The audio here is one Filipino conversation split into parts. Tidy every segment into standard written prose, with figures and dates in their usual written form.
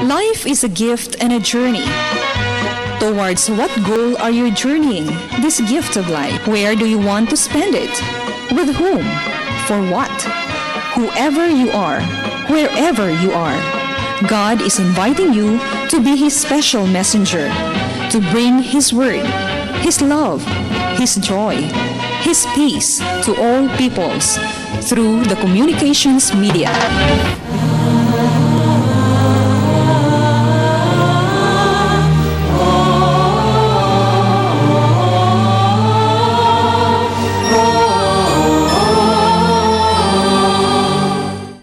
Life is a gift and a journey. Towards what goal are you journeying this gift of life? Where do you want to spend it? With whom? For what? Whoever you are, wherever you are, God is inviting you to be His special messenger, to bring His word, His love, His joy, His peace to all peoples through the communications media.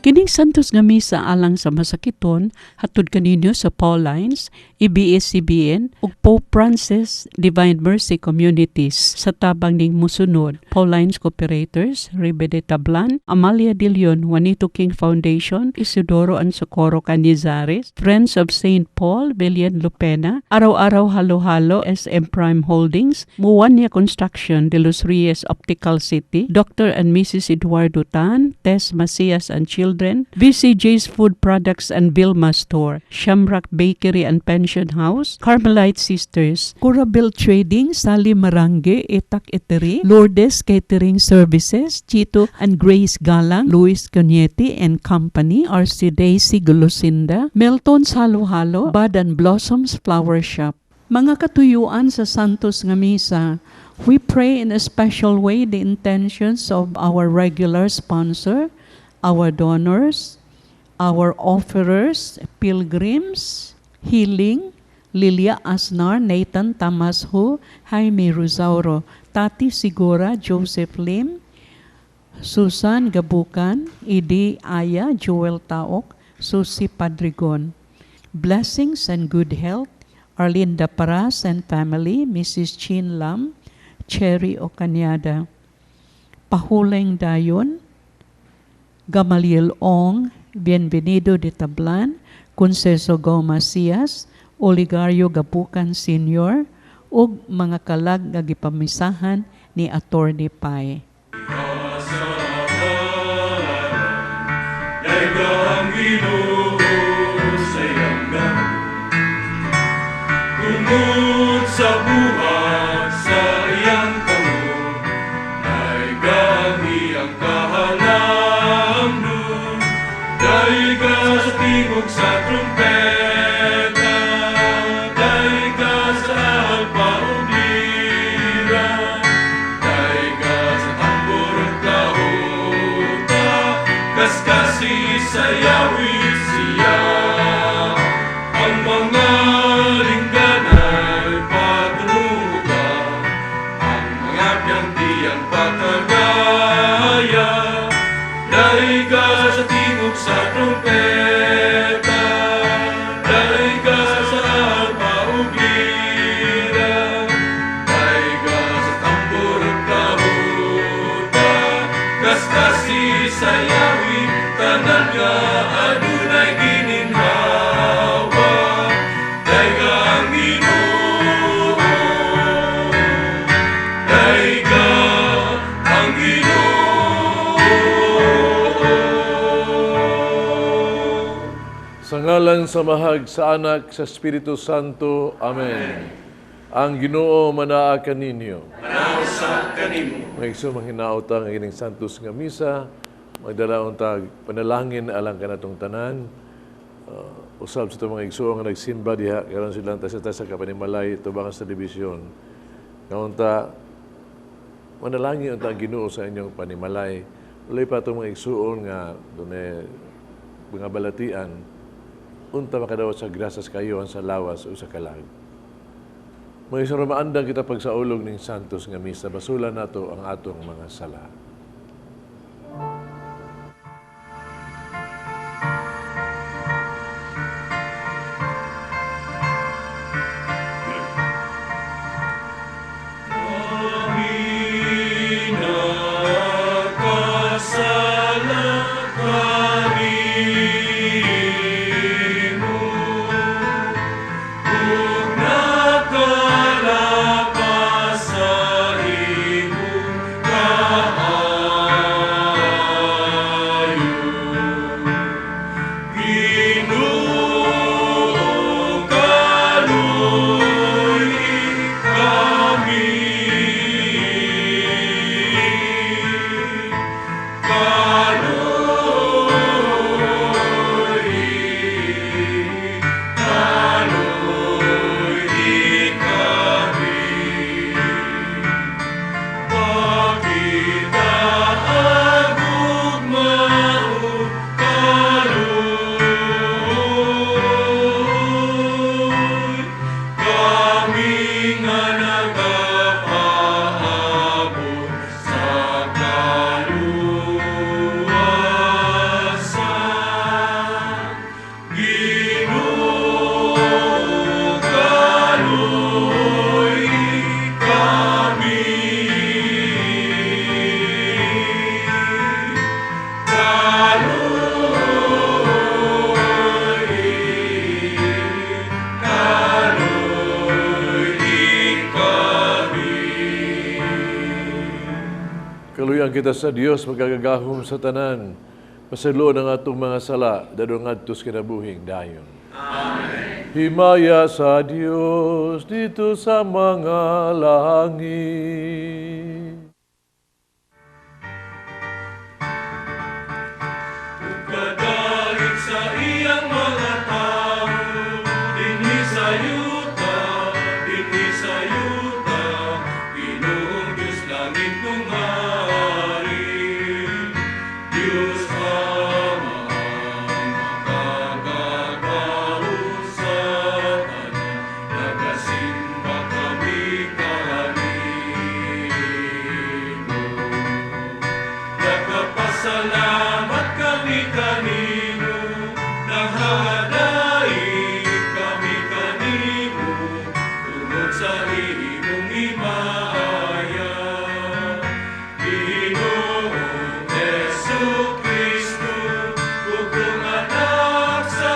Kining santos nga misa alang sa masakiton hatod kaninyo sa Paulines, EBS-CBN ug Pope Francis Divine Mercy Communities sa tabang ning musunod: Paulines Cooperators, Rebe de Tablan, Amalia de Leon, Juanito King Foundation, Isidoro and Socorro Canizares, Friends of St. Paul, Belian Lupena, Araw-Araw Halo-Halo, SM Prime Holdings, Muwania Construction, De Los Reyes Optical City, Dr. and Mrs. Eduardo Tan, Tess Macias and Children, VCJ's Food Products and Vilma Store, Shamrock Bakery and Pension House, Carmelite Sisters, Curabel Trading, Sally Marange, Etak Eatery, Lourdes Catering Services, Chito and Grace Galang, Luis Conieti and Company, RC Daisy Gulusinda, Melton's Halo-Halo, Bud and Blossoms Flower Shop. Mga katuyuan sa Santos nga Misa, we pray in a special way the intentions of our regular sponsor, our donors, our offerers, pilgrims, healing, Lilia Asnar, Nathan Tamashu, Jaime Rosauro, Tati Sigura, Joseph Lim, Susan Gabukan, Idi Aya, Joel Taok, Susi Padrigon. Blessings and good health, Arlinda Paras and family, Mrs. Chin Lam, Cherry Ocanyada. Pahuleng Dayon, Gamaliel Ong, Bienvenido de Tablan, Conceso Gomasias, Oligario Gabukan Sr., ug mga kalag nga gipamisahan ni Attorney Pai. Sa buhat sa iyang taon, ay gami ang kahalamdon, dahil ka sa tingog sa trumpeta, dahil ka sa alpa ug lira, dahil ka sa tambor ug flauta, kaskasi sa yawi siya, ang mga sa trumpeta, dahil ka sa alpa ug lira, dahil ka sa tambor ug flauta, kaskasi sa yawi, tanan nga adunay gininhawa, dahil ka ang Ginoo, dahil ka ang Ginoo. Sa ngalan sa Mahag, sa Anak, sa Espiritu Santo. Amen. Ang Ginoo manaa kaninyo. Manao sa kanimo. Maigso manghinaotang ang ining Santos nga Misa, magdalaon tag panalangin alang kanatong tanan. Usab sa mga igsoon nga nagsimba diha karon silang tasa-tasa ka panimalay tubangan sa dibisyon. Kaunta manalangin unta ang Ginoo sa inyong panimalay. Ulay pa itong mga igsoon nga dunay mga balatian, unta makadawat sa grasas kayo sa lawas o sa kalag. May isang rumaandang kita pagsaulog ng Santos nga Misa, basulan nato ang atong mga sala. Sa imo ka kita sa Dios magagagahom sa tanan, pasalo ng atong mga sala, dadong adtos kinabuhing dayon. Amen. Himaya sa Dios dito sa mga langit. Kadalik sa iyang mga tao, dinhi sa yuta, Ginoong Diyos langit kong hari. Diyos Amang makagagahon sa tanan, nagasimba kami kanino. Nagpapasalamat kami kanino, nanghahanay kami kanino, tungod sa imong himaya. Ginoong Jesucristo, bugtong anak sa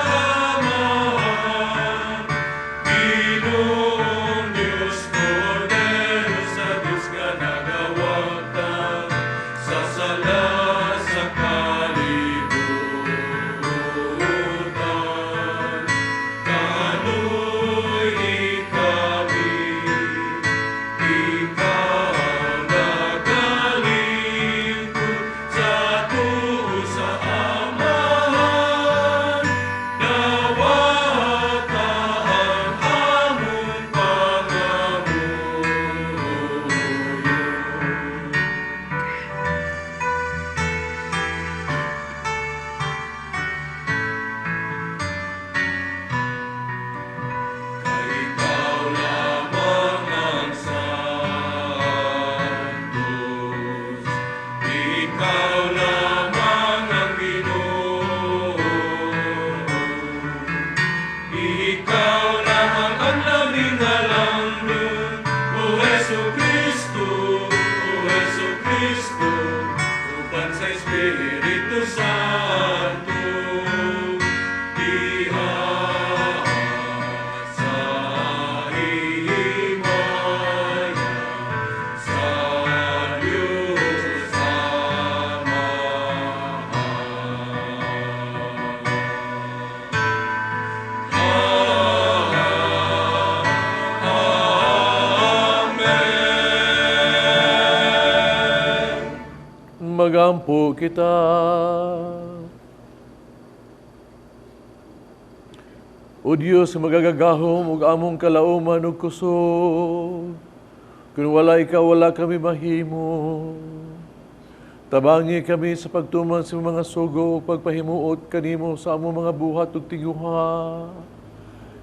Amahan. Ginoong Diyos, Kordero sa Diyos ka nagawagtan, sa sala sa kalibutan. Kanuy kami, ikaw nagalingkod sa tuo sa Amahan. Nawatahan among pangamuyo. Ikaw lamang ang santos, ikaw lamang ang Ginoo, ikaw lamang ang laming halangdon, O Jesucristo, uban sa Espiritu Santo. Diha sa himaya sa Diyos Amen. Magampo kita. O Diyos, magagagahom ug among kalauman ug kusog. Kung wala ikaw, wala kami mahimo. Tabangi kami sa pagtuman sa mga sugo ug pagpahimuot kanimo sa among mga buhat ug tiguha.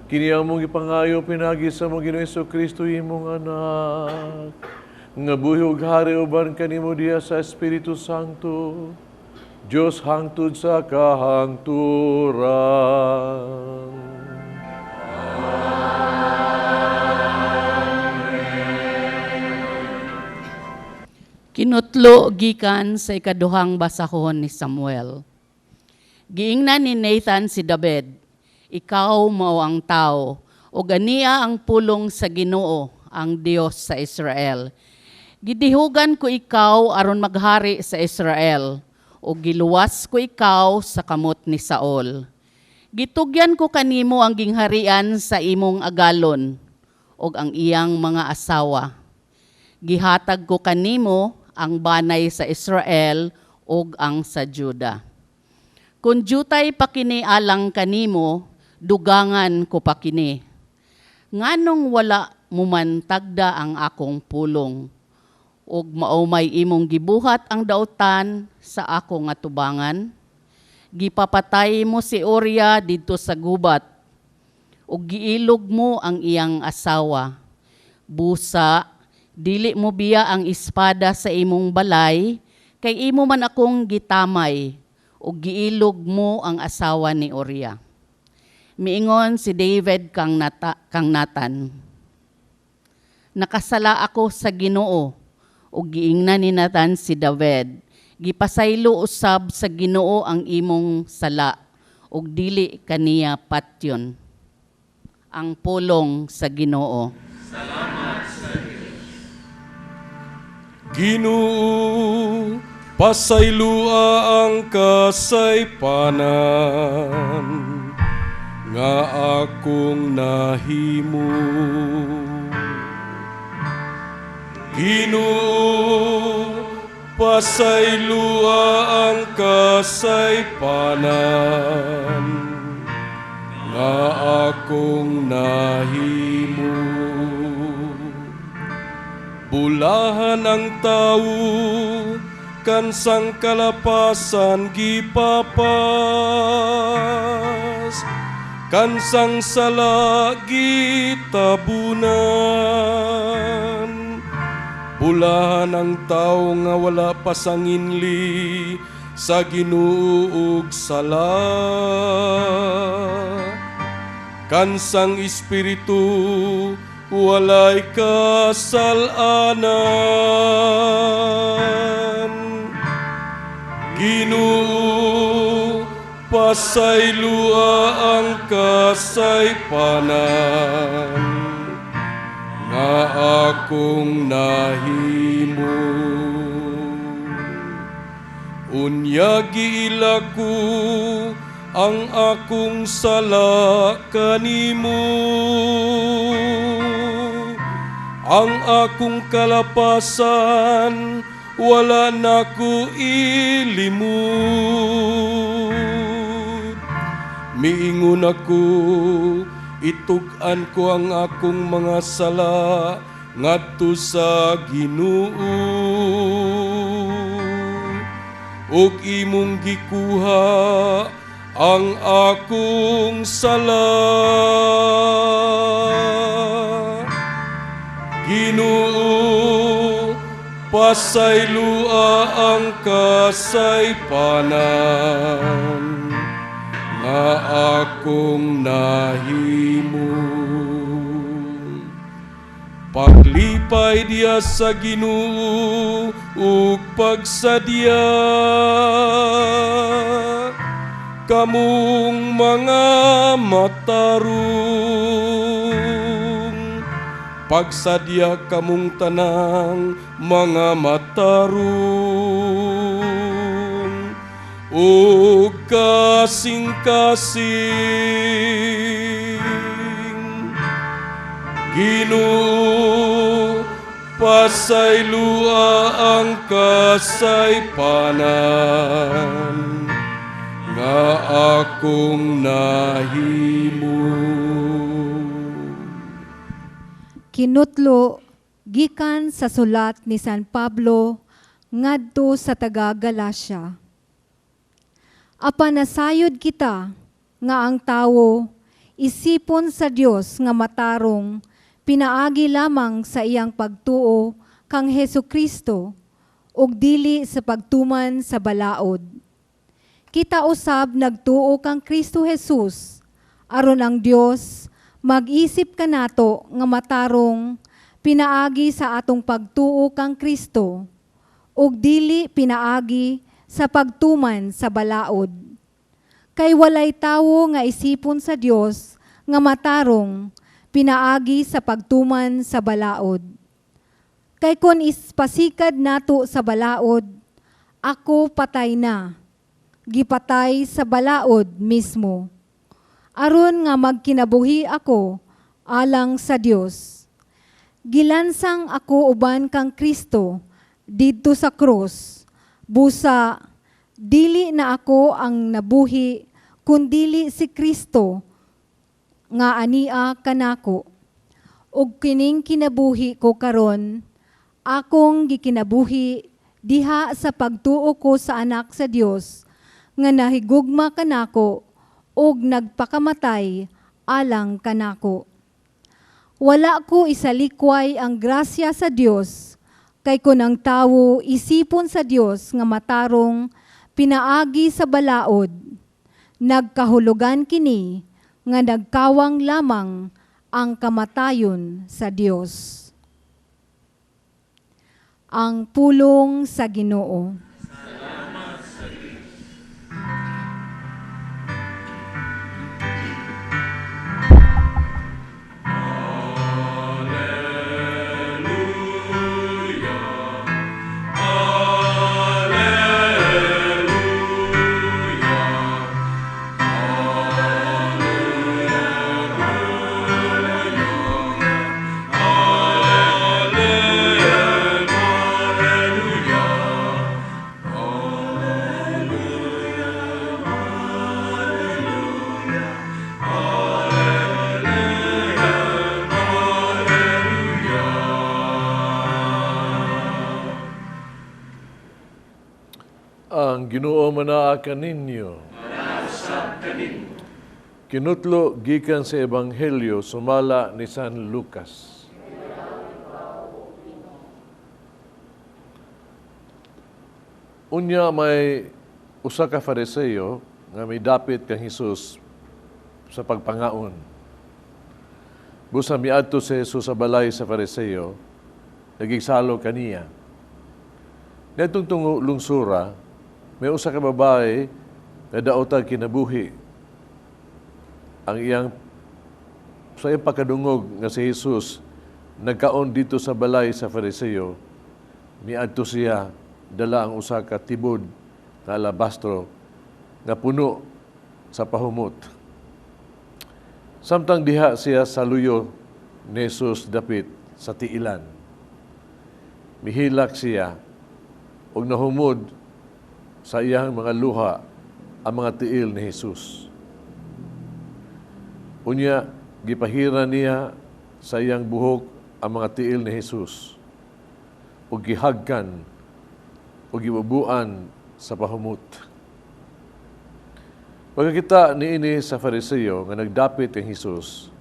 Kini among ipangayo pinagi sa among Ginoong Jesucristo imong anak. Nga buhi ug hari uban kanimo diha sa Espiritu Santo. Diyos hangtod sa kahangturan. Kinutlo gikan sa ikaduhang basahon ni Samuel. Giingnan ni Nathan si David, ikaw mao ang tao, o ganiya ang pulong sa Ginoo, ang Dios sa Israel. Gidihugan ko ikaw aron maghari sa Israel, o giluwas ko ikaw sa kamot ni Saul. Gitugyan ko kanimo ang gingharian sa imong agalon, o ang iyang mga asawa. Gihatag ko kanimo ang banay sa Israel ug ang sa Juda. Kung jutay pakini alang kanimo, dugangan ko pakini. Nganong wala mo man tagda ang akong pulong, ug maumay imong gibuhat ang dautan sa akong atubangan? Gipapatay mo si Uriah didto sa gubat, ug giilog mo ang iyang asawa. Busa, dili mo biya ang espada sa imong balay, kay imo man akong gitamay, o giilog mo ang asawa ni Uriah. Miingon si David kang Nathan, nakasala ako sa Ginoo, o giingnan ni Nathan si David, gipasaylo usab sa Ginoo ang imong sala, o dili kaniya patyon. Ang pulong sa Ginoo. Salamat sa Diyos. Ginoo, pasaylua ang kasaypanan nga akong nahimo. Ginoo, pasaylua ang kasaypanan nga akong nahimo. Bulahan ang tawo kansang kalapasan gipapas, kansang sala gitabunan. Bulahan ang tao nga wala pasanginli sa Ginoo ug sala, kansang espiritu walay kasalanan. Ginoo, pasaylua ang kasaypanan nga akong nahimo. Unya giila ko ang akong sala kanimo, ang akong kalapasan wala naku ilimut. Miingon ako, itug-an ko ang akong mga sala ngadto sa Ginoo, ug imong gikuha ang akong sala. Ginoo, pasaylua ang kasaypanan nga akong nahimo. Paglipay diya sa Ginoo ug pagsadya kamong mga matarong, pagsadya kamong tanang mga matarong, ug kasing-kasing. Ginoo, pasaylua ang kasaypanan nga akong nahimo. Kinutlo gikan sa sulat ni San Pablo ngadto sa taga-Galacia. Apanasayod kita nga ang tawo isipon sa Dios nga matarong pinaagi lamang sa iyang pagtuo kang Hesukristo ug dili sa pagtuman sa balaod. Kita usab nagtuo kang Kristo Jesus aron ang Dios mag-isip kanato nga matarong pinaagi sa atong pagtuo kang Kristo ug dili pinaagi sa pagtuman sa balaod. Kay walay tawo nga isipon sa Dios nga matarong pinaagi sa pagtuman sa balaod. Kay kun ispasikad nato sa balaod, ako patay na, gipatay sa balaod mismo. Aron nga magkinabuhi ako alang sa Dios. Gilansang ako uban kang Kristo didto sa krus. Busa, dili na ako ang nabuhi, kundili si Kristo nga ania kanako. Ug kining kinabuhi ko karon, akong gikinabuhi diha sa pagtuo ko sa anak sa Dios nga nahigugma kanako ug nagpakamatay alang kanako. Wala ko isalikway ang grasya sa Dios, kay kun ang tawo isipon sa Dios nga matarong pinaagi sa balaod, nagkahulugan kini nga nagkawang lamang ang kamatayon sa Dios. Ang pulong sa Ginoo. Ginoo manaa kaninyo. Kinutlo gikan sa Ebanghelyo sumala ni San Lucas. Unya may usa ka Fariseo nga may dapit kang Hesus sa pagpangaon. Busa miadto si Jesus sa balay sa Fariseo, nagigsalo kaniya. Netong lungsura, may usa ka babae na daotag kinabuhi. Ang sa iyang pagkadungog nga si Jesus, nagkaon dito sa balay sa Fariseo, miadto siya, dala ang usa ka tibod na alabastro nga puno sa pahumot. Samtang diha siya sa luyo ni Jesus dapit sa tiilan. Mihilak siya ug nahumod sa iyang mga luha ang mga tiil ni Jesus. Unya, gipahira niya sa iyang buhok ang mga tiil ni Jesus ug gihagkan ug gibubuan sa pahumot. Pagkakita niini sa Fariseo nga nagdapit kang Jesus,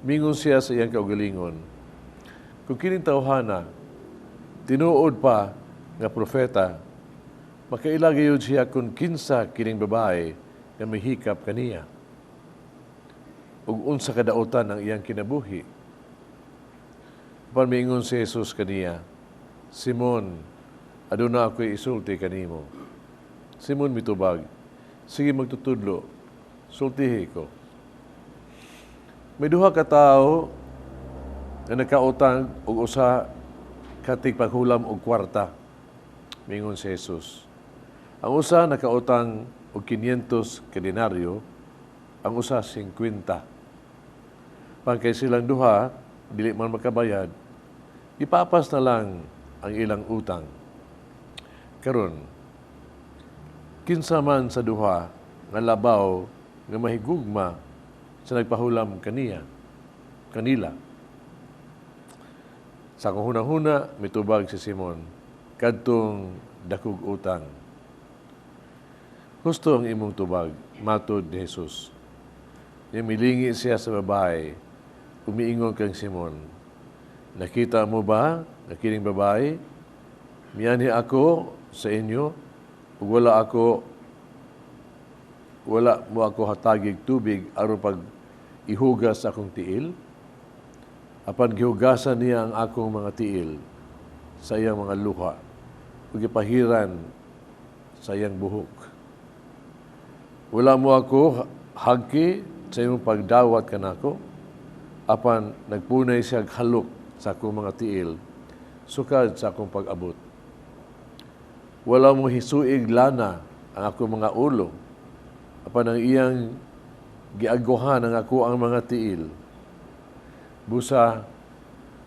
mingon siya sa iyang kaugalingon, kung kining tawhana, tinuod pa nga propeta, makailagayod siya kung kinsa kining babae nga mahikap kaniya. Ug unsa kadaotan ang iyang kinabuhi. Pamingon si Jesus kaniya, Simon, aduna ako'y isulti kanimo. Simon mitubag, sige magtutudlo, sultihi ko. May duha ka tao na nakautang og usa katig paghulam og kwarta. Mingon si Jesus. Ang usa nakautang og 500 ka denaryo, ang usa 50. Pagkay silang duha, dili man makabayad, ipapas na lang ang ilang utang. Karon, kinsa man sa duha nga labaw nga mahigugma sa nagpahulam kanila. Sa kung huna-huna, mitubag si Simon, kadtong dakog utang. Gusto ang imong tubag, matod ni Jesus. Yung milingi siya sa babae, umiingon kang Simon, nakita mo ba na kining babae? Miyani ako sa inyo, ug wala mo ako hatagig tubig aron pag ihugas akong tiil. Apan gihugasan niya ang akong mga tiil sa iyang mga luha ug ipahiran sa iyang buhok. Wala mo ako hagki sa iyong pagdawat kanako, apan nagpunay siya halok sa akong mga tiil sukad sa akong pag-abot. Wala mo hisuig lana ang ako mga ulo, apan ang iyang giaguhan ang ako ang mga tiil. Busa,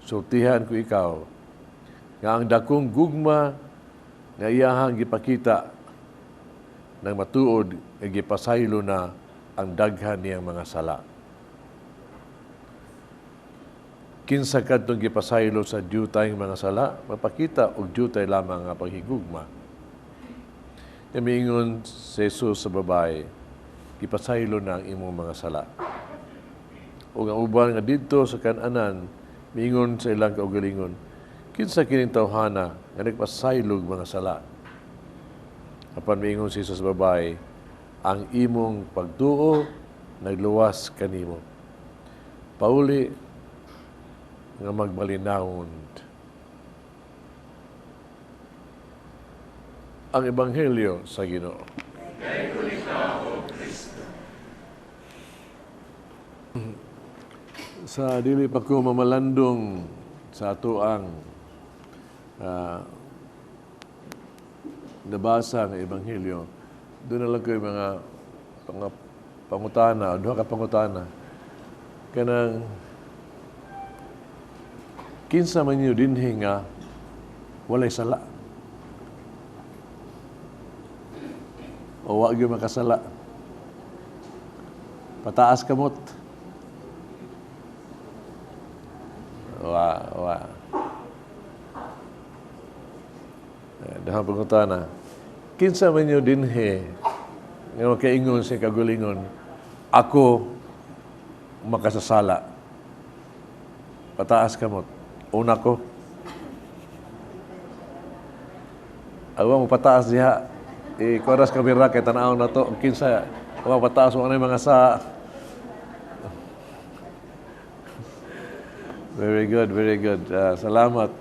sultihan ko ikaw, nga ang dakong gugma nga iyahang gipakita nang matuod nga gipasaylo na ang daghan niyang mga sala. Kinsa kadtong gipasaylo sa diyutay mga sala, mapakita og diyutay lamang nga paghigugma. Miingon si Jesus sa babae, ipasaylo na ang imong mga sala. O ang uban nga dito sa kananan, miingon sa ilang kaugalingon, kinsa kining tawhana nga nagpasaylog mga sala. Apan miingon si Jesus sa babae, ang imong pagtuo nagluwas kanimo. Pauli nga magmalinawon. Ang Ebanghelyo sa Ginoo. Sa dili pa ko mamalandong sa ato ang nabasa ng Ebanghelyo, doon na lang ko yung mga pangutana, duha ka pangutana. Kanang kinsa man nyo dinhi nga walay sala. O wag yung makasala. Pataas kamot. Dahang pangutana. kinsa man nyo dinhi, nga makaingon sa kagulingon, ako makasasala. Pataas ka mo. Una ko. Awa mo pataas diha. Ikuaras kamera kay tanaw na to. Kinsa, awa pataas mo na yung mga sa... Very good, very good. Salamat.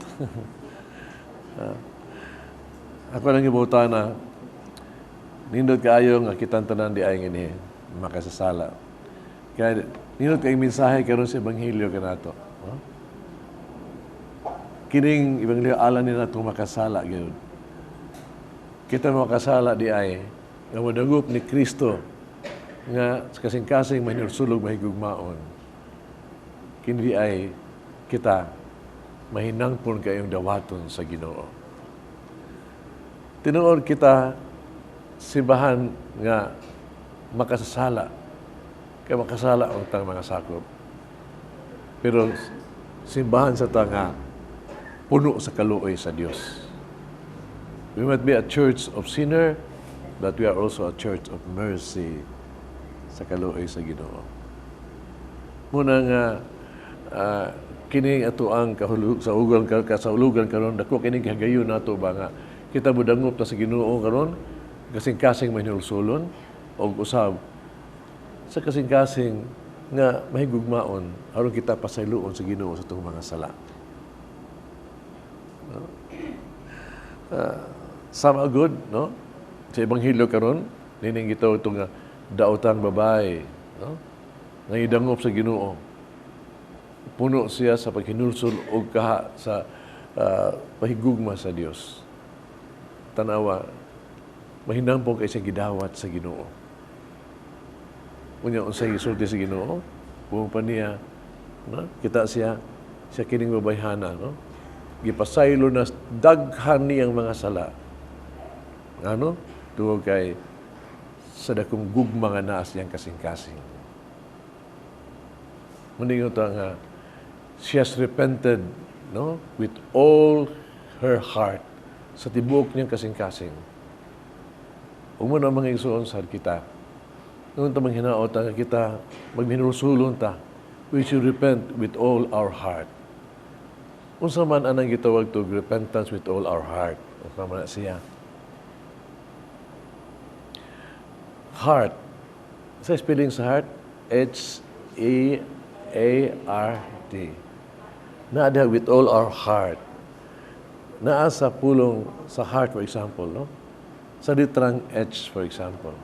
Ako lang ibuta na nindot kaayo nga kitang tanan di ay ngini makasasala. Kaya nindot kay mensahe karon sa ebanghelyo kanato. No? Kining ebanghelyo alam ni nato makasala gyud. Kita makasala di ay nga modagup ni Kristo nga kasing-kasing manulsulog mahigugmaon. Kini di ay kita mahinangpon kayong dawaton sa Ginoo. Tinuod kita simbahan nga makasasala. Kaya makasala ang tang mga sakop. Pero simbahan sa tanga puno sa kaluoy sa Dios. We might be a church of sinner, but we are also a church of mercy sa kaluoy sa Ginoo. Muna nga kining ato ang sa ulugan karon dako kining hagayon nato ba nga kita budangop ta sa Ginoo karon kasing-kasing manulsulon og usab sa kasing-kasing nga mahigugmaon aron kita pasayloon sa Ginoo sa atong mga sala. No? Sama good, no? Sa ebanghelyo karon nining gitaw itong daotang babae, no? Nga idangop sa Ginoo. Puno siya sa paghinulsol o kaha sa pahigugma sa Dios. Tanawa, mahinampong kay siya gidawat sa Ginoo. Unya unsay gisulti sa Ginoo, buong pa niya, no? Kita siya kining babayhana, no? Gipasaylo na daghan niyang mga sala. Ano? Tuwag kay sa dakong gugma nga naa siyang kasing-kasing. Muningon ta nga she has repented, no, with all her heart sa tibuok niyang kasing-kasing. Huwag mo na mga isuon sa kita. Noon ta manghinaot nga kita, magminulsulon ta. We should repent with all our heart. Unsa man anang gitawag to repentance with all our heart. Unsa man siya. Heart. Sa spelling sa heart, H-E-A-R-T. Naada with all our heart. Naa sa pulong sa heart, for example, no? Sa litrang H, for example.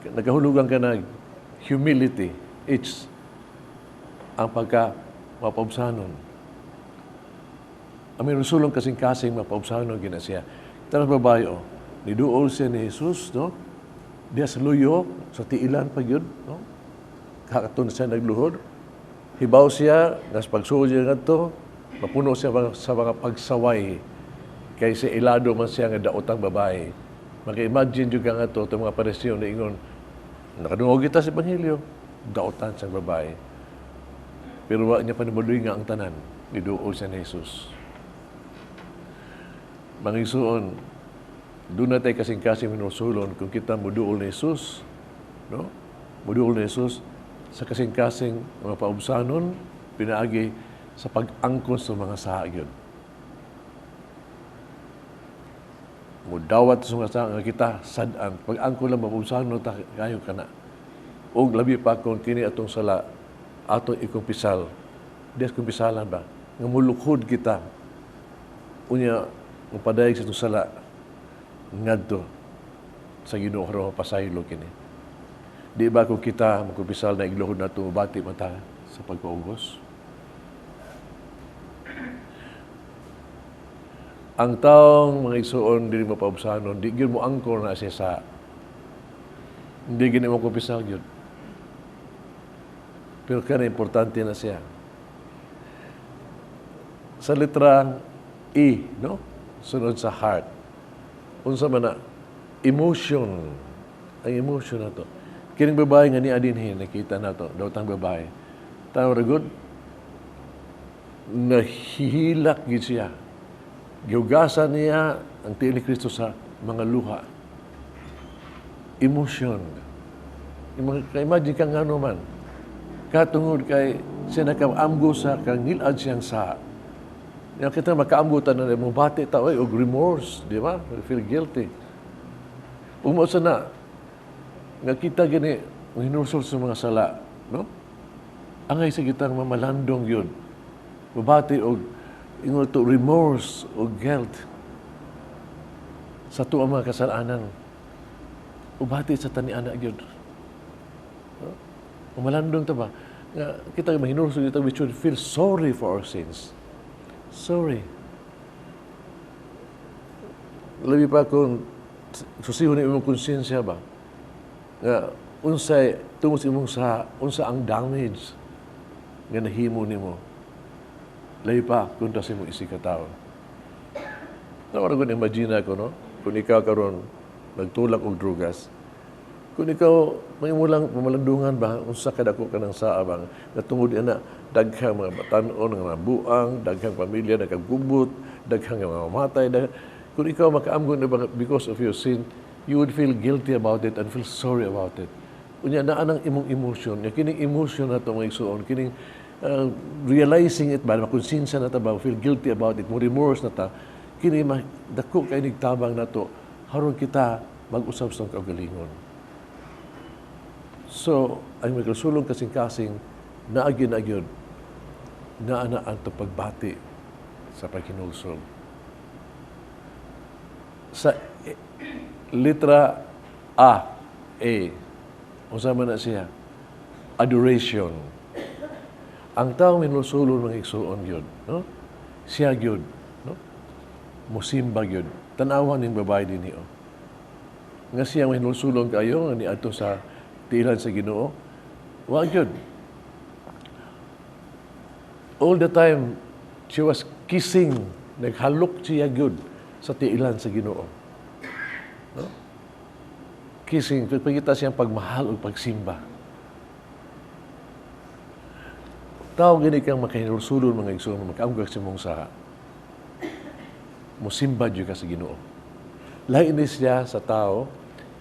Nagahulugan ka na humility, H, ang pagka-mapaubsanon. Ang minusulong kasing-kasing mapaubsanon ginasya. Tanas babae, niduol siya ni Jesus, no? Diya sa luyo, sa tiilan pa yun, no? Kakatun siya nagluhod. Hibaw siya, nas pagsuod siya nga to, mapuno siya sa mga pagsaway. Kaya si ilado man siya nga daotang babae. Maka-imagine juga nga to, itong mga paresyon na ingon, nakadungog kita sa Ebanghelyo, daotan siyang babae. Pero wala niya panimuloy nga ang tanan, niduol siya ni Jesus. Mga isuon, doon na tayo kasing-kasing minusulon kung kita muduol ni Jesus, no? Muduol ni Jesus, sa kasing-kasing mga paubsanon, pinaagi sa pag-angkon sa mga sahagyon. Mudawat sa mga sahagyon kita, sadaan. Pag-angkon lang mapaubsanon, kayo ka na. O labi pa kung kini atong sala, atong ikumpisal. Diyas kumpisalan ba? Nga mulukhod kita. Unya, mapadayag sa itong sala, ngadto sa Ginoo karon mapasaylo kini. Di ba kung kita magkumpisal na igluhod na ito, bati mata sa pagkaugos? Ang taong mga isuon, di mo paubsanon, di mo angkor na siya sa hindi gini mo kumpisal yun. Pero kaya importante na siya. Sa litra E, no? Sunod sa heart. Unsa man na, emotion. Ang emotion na to. Kining babae nga ni Adinhin, nakita na to, daotang babae. Tawag good, nahihilak gid siya Giugasan niya ang tiil ni Kristo sa mga luha. Emotion. Imagine ka nga naman, katungod kay siya nakaamgo sa kangilad siyang sa. Yung kita makaamgutan na mong bati tao o remorse, di ba? Feel guilty. Umusa na, nga kita gani, hinusol sa mga sala, no? Angay sa kitang mamalandong yun. Mabati o ingon to remorse o guilt sa tuwa mga kasalanan. Ubati sa tani anak yun. No? Mamalandong ta ba? Nga kita mahinusol kita, we should feel sorry for our sins. Sorry. Labi pa kung susihon imong konsensya ba? Nga unsay tungod imong sa unsa ang damage nga nahimo nimo. Labi pa kung ta sa imong isig ka tawo. Nawala ko imagine ko no, kung ikaw karon nagtulak og drugas. Kung ikaw may mulang pamalandungan ba unsa kadako kanang saa ba nga tungod ana daghang mga batan-on nga buang, daghang pamilya nagkagubot, daghang mga mamatay. Kung ikaw makaamgon na because of your sin, you would feel guilty about it and feel sorry about it. Unya naa nang imong emotion, ya kining emotion na to mga igsoon, kining realizing it ba, makonsensya na ta ba, feel guilty about it, mo remorse na ta, kini dako kay nigtabang na to, haron kita mag-usab sa kaugalingon. So, ang magkasulong kasing-kasing naagin-agyon na ang pagbati sa paghinulsol. Sa litra A, usama na siya, adoration. Ang taong hinulsulon ng igsuon yun, no? Siya yun, no? Musimba yun. Tanawan ng babae din niyo. Nga siya hinulsulon kayo, ni ato sa tiilan sa Ginoo, wag yun. All the time, she was kissing, naghalok siya yun sa tiilan sa Ginoo. No? Kissing, pagpagita siyang pagmahal o pagsimba. Tao gani kang makahinulsulon mga igsoon, makaamgag sa mong saha. Musimba dyo ka sa Ginoo. Lain siya sa tao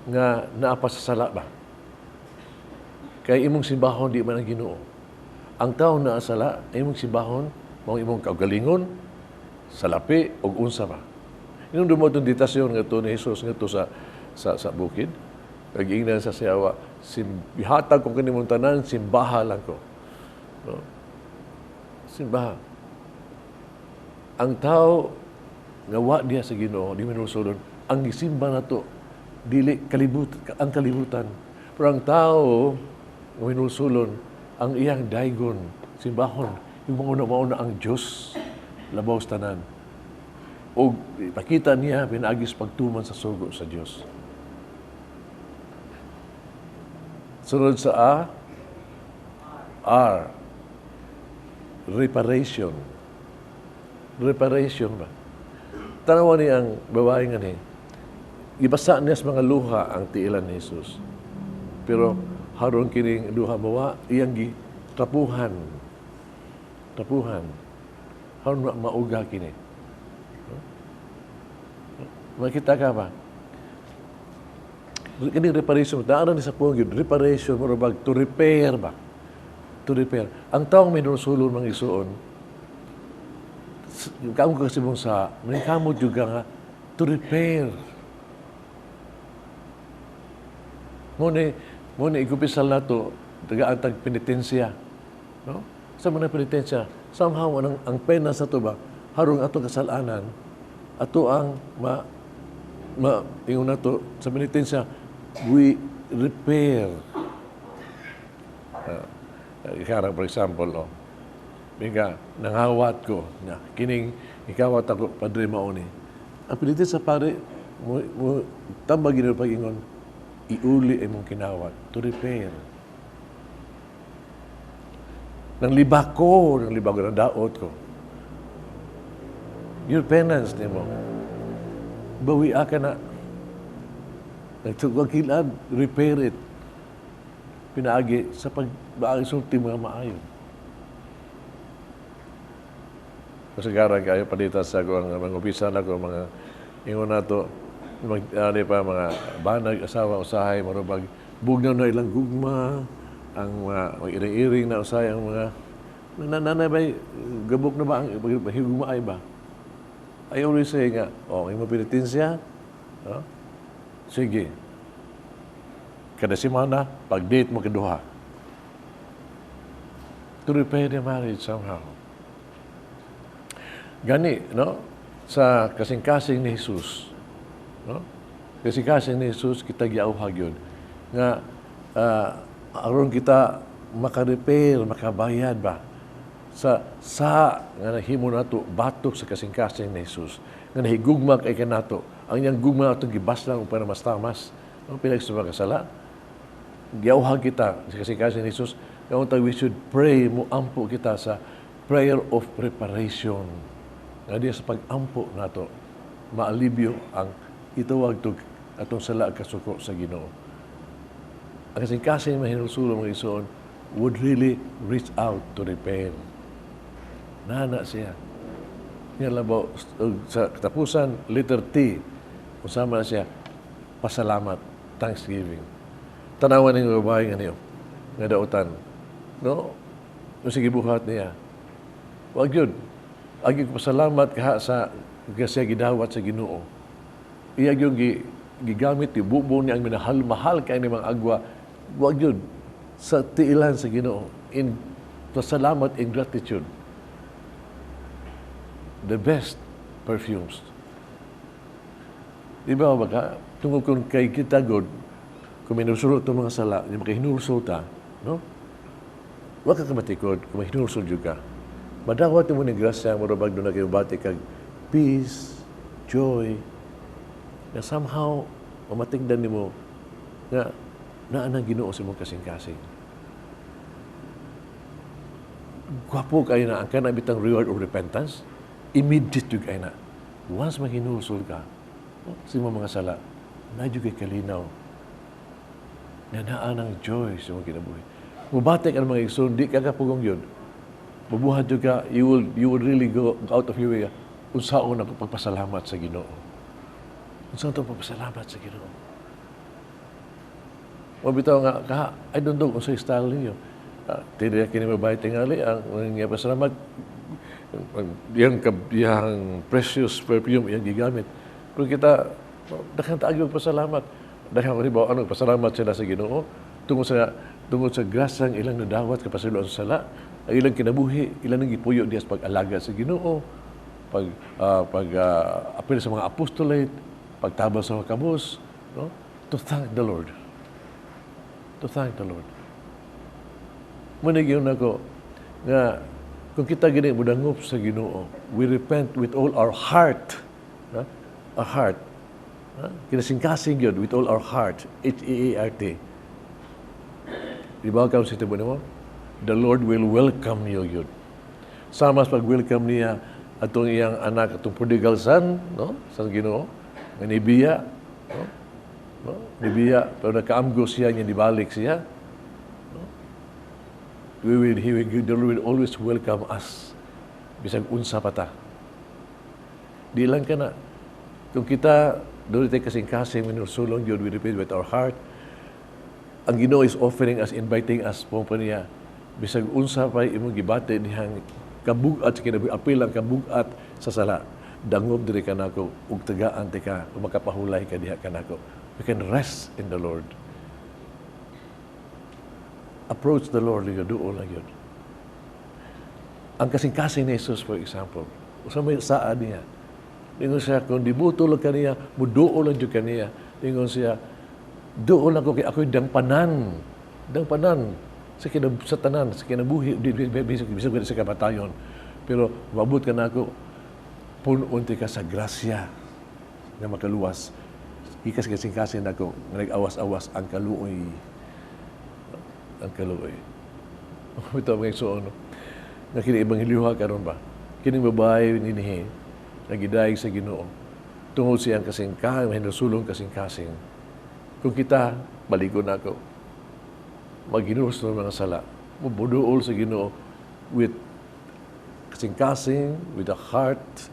nga naapa sa sala ba? Kaya imong simbahon di man ang Ginoo. Ang tao na asala, imong simbahon, mao imong kaugalingon, salapi og unsa ba. Ingon dumo tong ditasyon nga to ni Hesus nga to sa bukid. Kag-ingnan sa siyawa, bihatag ko kanimong tanan, simbaha lang ko. No? Simbaha. Ang tao nga wa diha sa Ginoo, di minulsulon, ang gisimba na to dili ang kalibutan. Pero ang tao nga minulsulon, ang iyang daygon, simbahon, yung mauna ang Diyos, labaw sa tanan. O ipakita niya, pinagis pagtuman sa sugo sa Diyos. Sunod sa A, R, reparation. Reparation ba? Tanawa ni ang babae nga ni, ibasa niya sa mga luha ang tiilan ni Jesus. Pero haron kining duha bawa, iyang tapuhan. Haron mauga kini. Makita ka ba? Kining reparation, daanan ni sa puong yun, reparation, marabag, to repair ba? To repair. Ang taong may nusulon mga isuon, kaong kasi mong sa, may kamot juga nga, to repair. Muna igupisal na to, tagaan tag penitensya. No? Sa mga penitensya, somehow, ang pena sa to ba, harong atong kasalanan, ato ang ingon na to, sa penitensya, we repair. Ikarang, for example, Mika, nangawat ko, na kining ikawat ako, Padre Maoni. Ang penitensya, pare, tambagin na pag-ingon, iuli ay mong kinawat to repair. Nang libak ko, ng daot ko. Your penance, di mo. Bawi ka na. Nagtugwagilad, repair it. Pinaagi sa pagbaagi sulti mga maayo. kasagaran kayo palita sa ako ang mga opisan ako, mga ingon na to, mga banag, asawa, usahay, marubag, bugnaw na ilang gugma, ang mga iring-iring na usahay, ang mga nanay ba, gabok na ba, ang higugma ay ba? I always say nga, imo pilitin siya, sige, kada semana, pag-date mo kaduha. To repair the marriage somehow. Gani, no? Sa kasing-kasing ni Jesus, no? Kasing-kasing ni Jesus, kita giauhag yun. Nga, aron kita makarepair, makabayad ba? Sa nga nahimo nato batok sa kasing-kasing ni Jesus. Nga nahigugma kay kanato. Ang iyang gugma nato gibaslang para mas tamas. Ang pinagsuba kasala. Giauhag kita sa kasing-kasing ni Jesus. Nga we should pray, muampo kita sa prayer of preparation. Nga diya sa pag-ampo nato, maalibyo ang itawag to atong sala kasuko sa Ginoo. Ang kasing-kasing mahinulsulo mga igsoon would really reach out to repair. Nana siya. Yan labaw, sa katapusan, letter T, usama na siya, pasalamat, thanksgiving. Tanawan ng babae nga niyo, nga dautan. No? Yung sige buhat niya. Wag yun. Agi ko pasalamat kaha sa siya gidawat sa Ginoo. Iya yung gigamit, ibubong niya ang minahal-mahal kay ni mga agwa. Wag yun. Sa tiilan sa Ginoo. In pasalamat, in gratitude. The best perfumes. Di ba baka, tungkol kung kay kita God, kung minulsulot itong mga sala, yung makahinulsulta, no? Huwag ka kamatikod, kung mahinulsul ka. Madawat mo ng grasya, marabag doon na kayo bati kag peace, joy, na somehow, mamatingdan ni mo, nga, naanang Ginoo sa mong kasing-kasing. Gwapo kayo na, ang kanabitang reward of repentance, immediate yung kayo na. Once mahinulsul ka, sa mga sala, medyo kay kalinaw, na naanang joy sa mong kinabuhi. Mubatik ang mga igsoon, di ka kapugong yun. Mabuhat yun ka, you will really go out of your way. Unsaon ako pagpasalamat sa Ginoo. Unsaon ako pagpasalamat sa Ginoo. Mabitaw nga, I don't know kung sa style ninyo. Tidak kini mabay tingali, ang nga pasalamat, yung precious perfume, yung gigamit. Pero kita, dakhang taagi pasalamat. Dakhang halimbawa, pasalamat sila sa Ginoo, tungod sa grasang ilang nadawat kapasiluan sa sala, ang ilang kinabuhi, ilang nang gipuyo diya sa pag-alaga sa Ginoo, apel sa mga apostolate, pagtabang sa mga kabus, no? To thank the Lord. To thank the Lord. Manigyon ako nga kung kita gini mudangop sa Ginoo, we repent with all our heart. Our heart. Kinasingkasing yun with all our heart. H-E-A-R-T. Di ba ka sa tibunin mo? The Lord will welcome you yun. Sama sa pag-welcome niya atong iyang anak, atong prodigal son, no? Sa Ginoo, nga nibiya, no? No? Nibiya, pero nakaamgo siya, niya nibalik siya. No? The Lord will always welcome us. Bisag unsa pa ta. Di lang ka na. Kung kita, doon tayo kasing-kasing, minulsulong yun, we repeat with our heart, ang Ginoo is offering us, inviting us, po niya, bisag unsa pa imong gibati dihang kabugat sa kinabuhi, apil ang kabugat sa sala. Dangob diri kanako ug tagaan ti ka, ug makapahulay ka diha kanako. We can rest in the Lord. Approach the Lord, liga duol lang yun. Ang kasing-kasing ni Jesus, for example, usa may saa niya. Ingon siya, kung dibutol ka niya, muduol lang dyan ka niya. Ingon siya, doon ako kay ako'y dangpanan sa tanan, sa kinabuhi, bisag sa kamatayon. Pero mabut ka na ako, pununti ka sa grasya na makaluwas. Ikas kasing-kasing ako, nag-awas-awas ang kaluoy. Ang kaluoy. Ito mga igsoon, na kini-ebanghelyoha karon ba? Kining babae ninihi, nagidayeg sa Ginoo. Tungod siyang kasing-kasing, mahinusulong kasing-kasing. Kung kita, baligo na ako, maghinulos ng mga sala, mabuduol sa Ginoo with kasing-kasing, with a heart,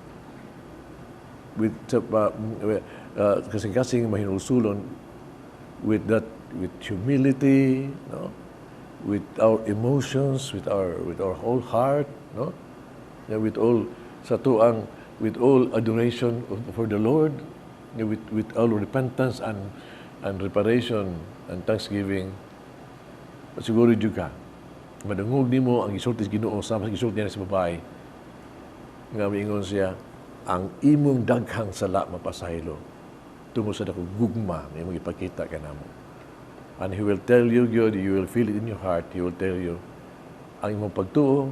with kasing-kasing mahinulsulon, with humility, no? With our emotions, with our whole heart, no? Yeah, with all adoration for the Lord, yeah, with all repentance and reparation and thanksgiving. Siguro juga madungog nimo ang gisulti sa Ginoo sa gisulti niya sa babae. Nga miingon siya, ang imong daghang sala mapasaylo tungo sa dako gugma nga imong ipakita kanamo. And He will tell you, God, you will feel it in your heart. He will tell you, ang imong pagtuo,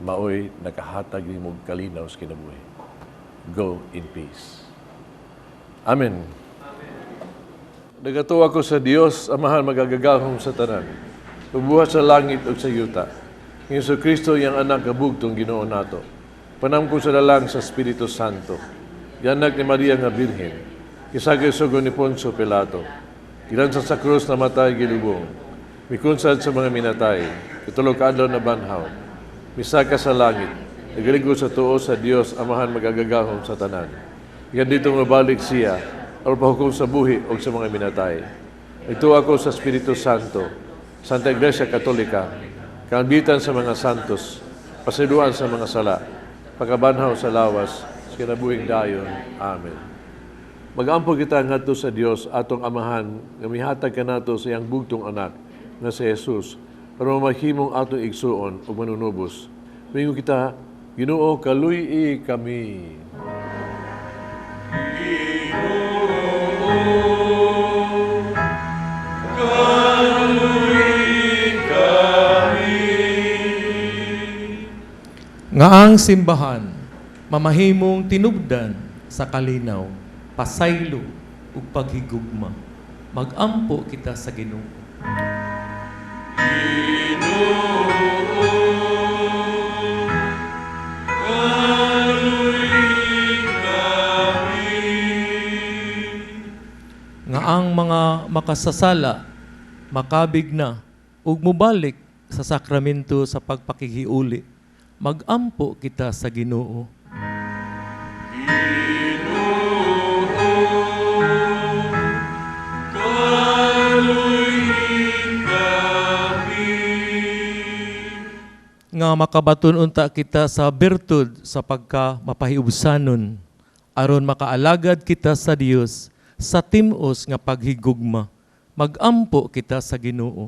maoy nakahatag nimo kalinaw sa kinabuhi. Go in peace. Amen. Nagatuwa ko sa Dios, Amahan magagagahom sa tanan. Ubuhat sa langit ug sa yuta. Ng Yesu Kristo yang anak kabugtong Ginoo nato. Panam ko sa dalang sa Espiritu Santo. Yanak ni Maria nga Birhen. Kisagay sugo ni Poncio Pilato. Gilansa sa krus na matay gilubong. Mikunsad sa mga minatay. Itulog kaadlaw na banhaw. Misaka sa langit. Nagaligo sa tuo sa Dios, Amahan magagagahom sa tanan. Ikan dito mabalik siya, o pahukom sa buhi o sa mga minatay. Ito ako sa Espiritu Santo, Santa Iglesia Katolika, kaambitan sa mga santos, pasiduan sa mga sala, pagkabanhaw sa lawas, sa kinabuhing dayon. Amen. Mag-ampo kita ngadto sa Dios atong Amahan, nga mihatag kanato sa iyang bugtong anak nga si Jesus, para mamahimong atong igsuon o manunubos. Mingo kita, Ginoo, kaluy kami. Nga ang simbahan, mamahimong tinubdan sa kalinaw, pasaylo ug paghigugma. Mag-ampo kita sa Ginoo. Nga ang mga makasasala, makabig na, ug mubalik sa sakramento sa pagpakihiuli. Mag-ampo kita sa Ginoo. Nga makabaton unta kita sa bertud sa pagka mapahiubsanon, aron makaalagad kita sa Dios sa timos nga paghigugma. Mag-ampo kita sa Ginoo.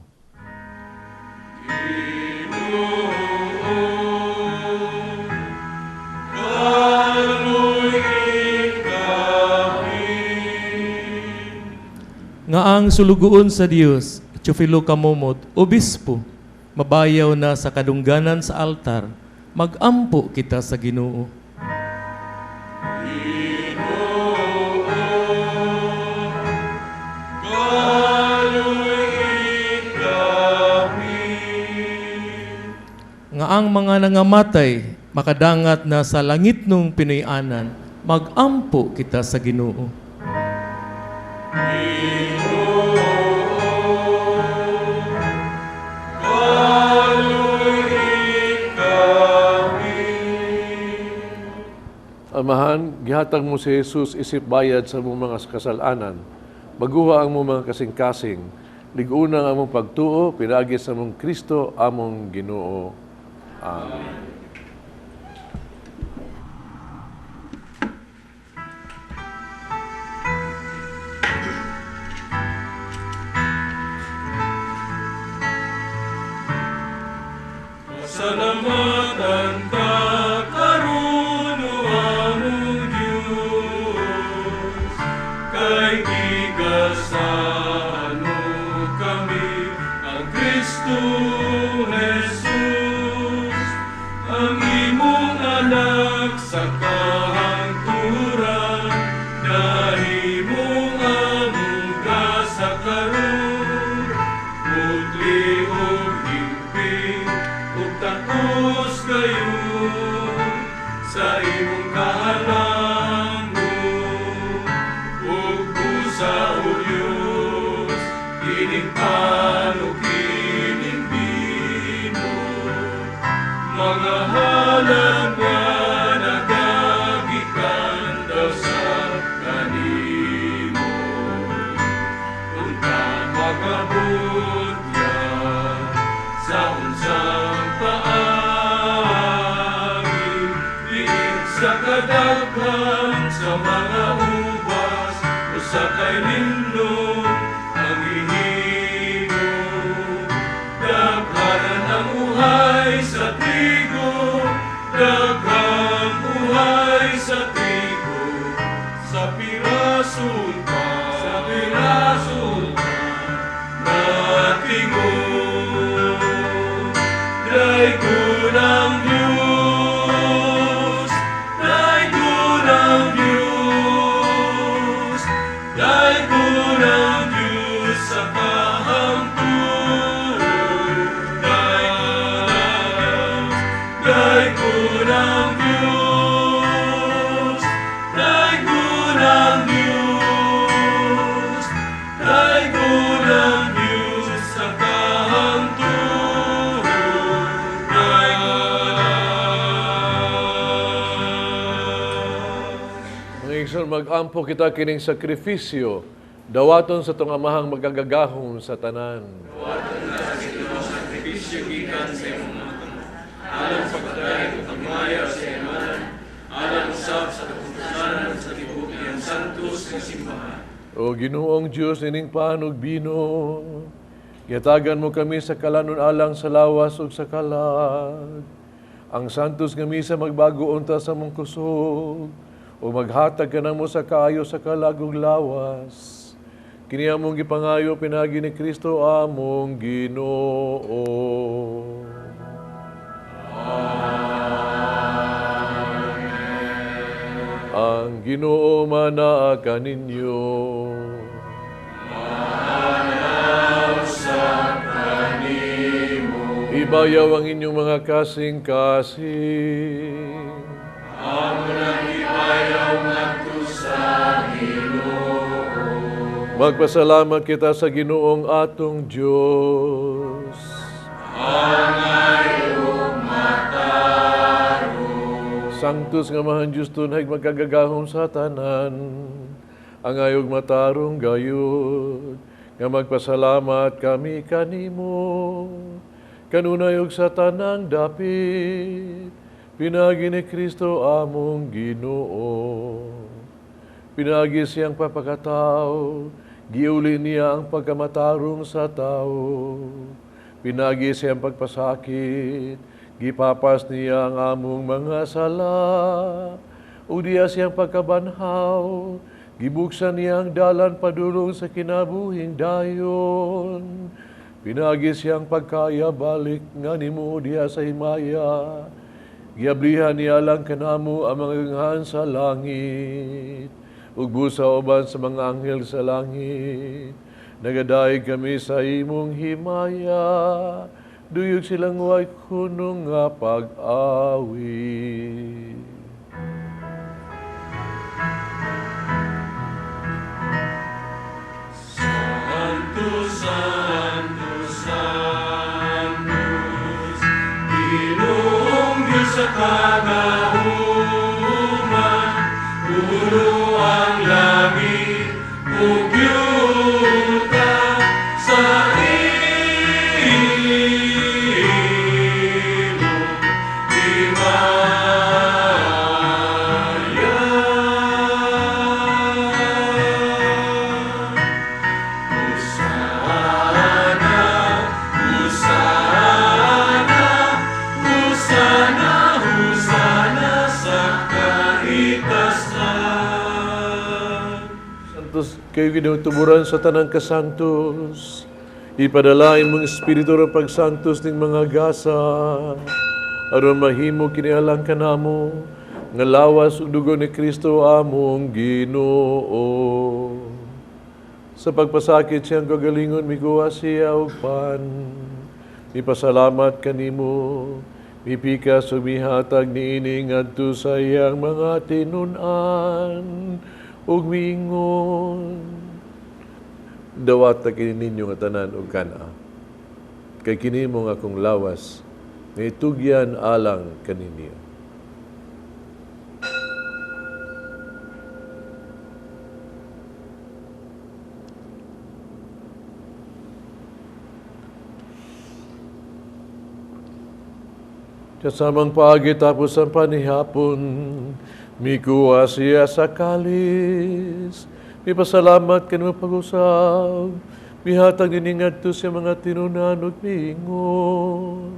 Nga ang sulugoon sa Dios, Teofilo Kamomot, obispo, mabayaw na sa kadungganan sa altar, mag-ampo kita sa Ginoo. Nga ang mga nangamatay, makadangat na sa langit nung Pinoy-anan, mag-ampo kita sa Ginoo. Amahan, gihatag mo si Jesus isip bayad sa mong mga kasalanan. Baguha ang mong mga kasing-kasing. Ligunang among pagtuo, pinagi sa mong Kristo, among Ginoo. Amen. Salamatan ka, karunuamong Diyos, kay gigasano kami ang Kristo Jesus, ang imong anak sa kahangturan, nahimong among kasakaron, putli o himping, ug takos kayo sa imong kahalangon, ug busa o Diyos, kining pano, kining bino. aron mag-ampo kita kining sakripisyo, dawaton sa tong amahang magagagahom sa tanan. Dawaton na sa ito sakripisyo gikan sa imong mga kamot. Alang sa pagdaig o pagmaya sa imanan, alang usab sa kapusanan sa tibuok niyang santos nga simbahan. O Ginoong Diyos nining panog bino, yatagan mo kami sa kalanon alang sa lawas ug sa kalag. Ang santos nga misa magbago unta sa mong kusog, o maghatag ka na mo sa kaayo sa kalag ug lawas. Kini among gipangayo pinagi ni Kristo among Ginoo. Ang Ginoo manaa kaninyo. Ibayaw ang inyong mga kasing-kasing. Amo nang ibayaw ngadto sa Ginoo. Magpasalamat kita sa Ginoong atong Diyos. Angayong mataro. Sanctus nga mahan Diyos tunay magkagagahom sa tanan. Ang ayog matarong gayud. Nga magpasalamat kami kanimo. Kanunayog sa tanang dapit. Pinagi ni Kristo among Ginoo. Pinagi siyang papakatao, giuli niya ang pagkamatarong sa tao. Pinagi siyang pagpasakit, gipapas niya ang among mga sala. Udiya siyang pagkabanhaw, gibuksan niya ang dalan padulong sa kinabuhing dayon. Pinagi siyang pagkaya balik nga nimo diya sa himaya. Giablihan niya lang kanamo ang mga nghan sa langit. Ug busa uban sa mga anghel sa langit. Nagadaig kami sa imong himaya. Duyog silang way kunong nga pag-awi. Santo, Santo, Santos, Ginoong Diyos sa kagauman, puro ang langit, ug yuta sa ilog, himaya. Hosana, Hosana, Hosana, Hosana sa kaitasan. Santos, kayo ginutuburan sa tanang kasantos. Ipadalain mong espiritu ng pagsantos ng mga gasa. Aron mahimo kinialang kanamo nga lawas ug dugo ni Kristo among Ginoo. Sa pagpasakit siyang kagalingon mikuha siya og pan. Ipasalamat kanimo. Mipika sumihatag niini ngadto sa iyang mga tinun-an ug miingon. Dawat ta kini ninyo nga tanan og kana. Kay kini mo nga akong lawas nga itugyan alang kaninyo. Kasamang paagi tapos ang panihapon, mikuha siya sa kalis. Mipasalamat ka naman pag-usap. Mihatag niningat to sa mga tinunan at miingon.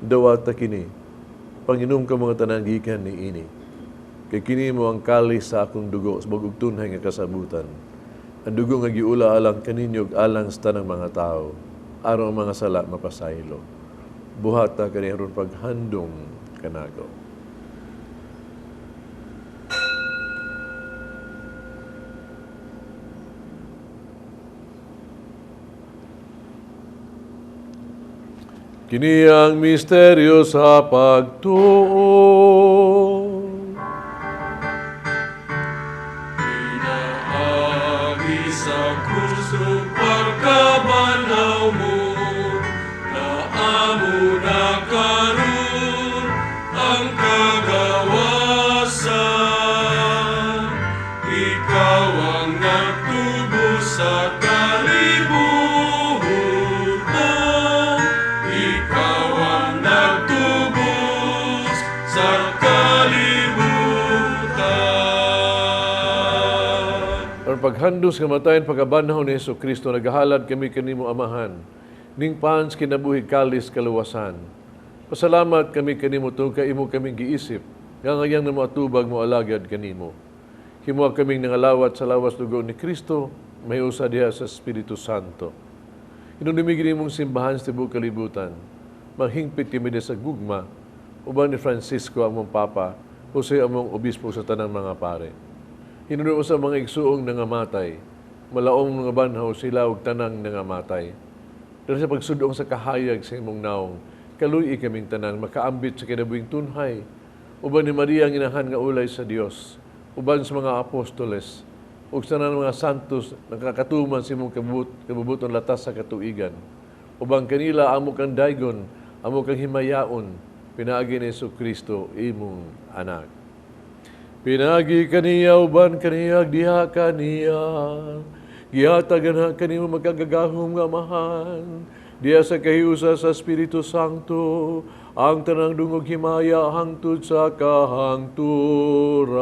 Dawat ta kini, Panginom ka mga tananggikan ni ini. Kay kini mo ang kalis sa akong dugo sa bagong tunhay nga kasabutan. Ang dugo nga giula alang kaninyo alang sa tanang mga tao. Araw ang mga sala mapasaylo. Buhat ta kaniron paghandong kanako. Kini ang misteryo sa pagtuo. Pinaagi sa krus pagkabanaw mo, na amo na karon ang kagawasan. paghandos nga matayon pagabanhaw ni Hesus Kristo, nagahalad kami kanimo Amahan, ning pans kinabuhi kalis kaluwasan. Pasalamat kami kanimo tungod kay imo kaming giisip, nga ngayang na atubag mo alagad kanimo. Himuha kaming nangalawat sa lawas dugo ni Kristo, may usa diha sa Espiritu Santo. Inunimigin mong simbahan sa tibuok kalibutan, manghingpit kami sa gugma, uban ni Francisco among Papa, Jose among Obispo sa tanang mga pare. Hinuno sa mga igsuong nangamatay, malaong mga banhaw sila og tanang nangamatay. Dahil sa pagsudong sa kahayag sa imong naong, kaluy kaming tanan, makaambit sa kinabuhing tunhay, uban ni Maria ang inahan nga ulay sa Dios, uban sa mga apostoles, ug sa mga santos nakakatuman sa imong kabubuton latas sa katuigan. Ubang kanila amo kang daygon, amo kang himayaon, pinaagi ni Jesucristo imong anak. Pinagi kaniya uban kaniya diha kaniya, gihatagan na kanimo magkagagahom nga Amahan, diya sa kahiusa sa Espiritu Santo, ang tanang dungog himaya hangtod sa kahangturan.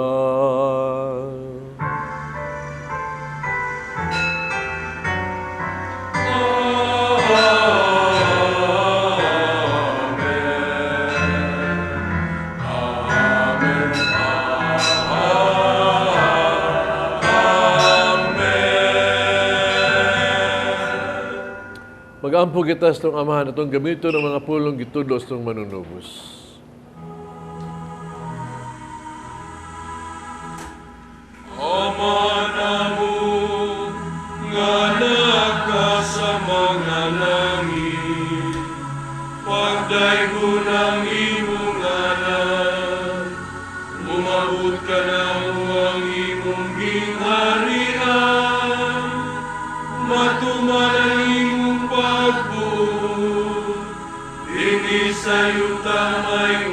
Mag-ampo kita sa itong Amahan, itong gamito ng mga pulong gitudlos itong manunubos. Ama namun, nga naka sa mga langit, pagdaygon ang imong anak, umabot ka na ang imong gingharian, matuman ang imong pagbuot, dinhi sa'yo tamay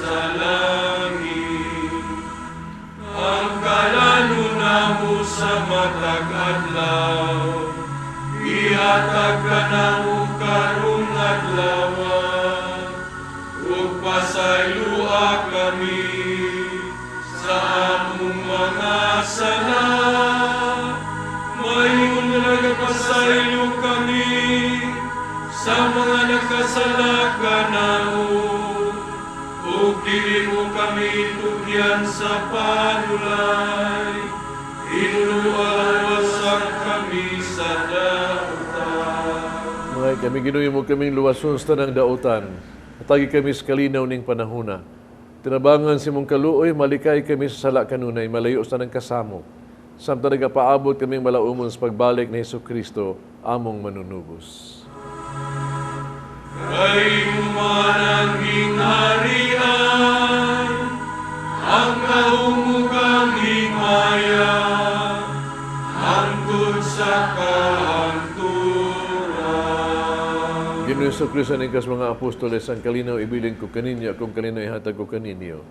sa langit. Ang kalano na mo sa matag adlaw, ihatag ka na mo karong adlawan, ug pasaylua kami sa among mga sala. Mayon nagapasaylo kami sa mga nagkasala kanamo, ug dili mo kami tugyan sa panulay, inuwasan kami sa dautan. Mga kami ginuyo mo kaming luwason sa tanang dautan, atagi kami sa kalinaw ning panahuna. Tinabangan si mong kaluoy, malikay kami sa sala kanunay, malayo sa nang kasamo. Samtang nagapaabot kaming malaumon sa pagbalik ni Jesucristo, among manunubos. Kay man ang gingharian, ang kaumugang himaya, hangtod sa kahangturan. Ginoong Jesucristo ng mga apostoles, ang kalinaw ibilin ko kaninyo, kung kalinaw ihatag ko kaninyo,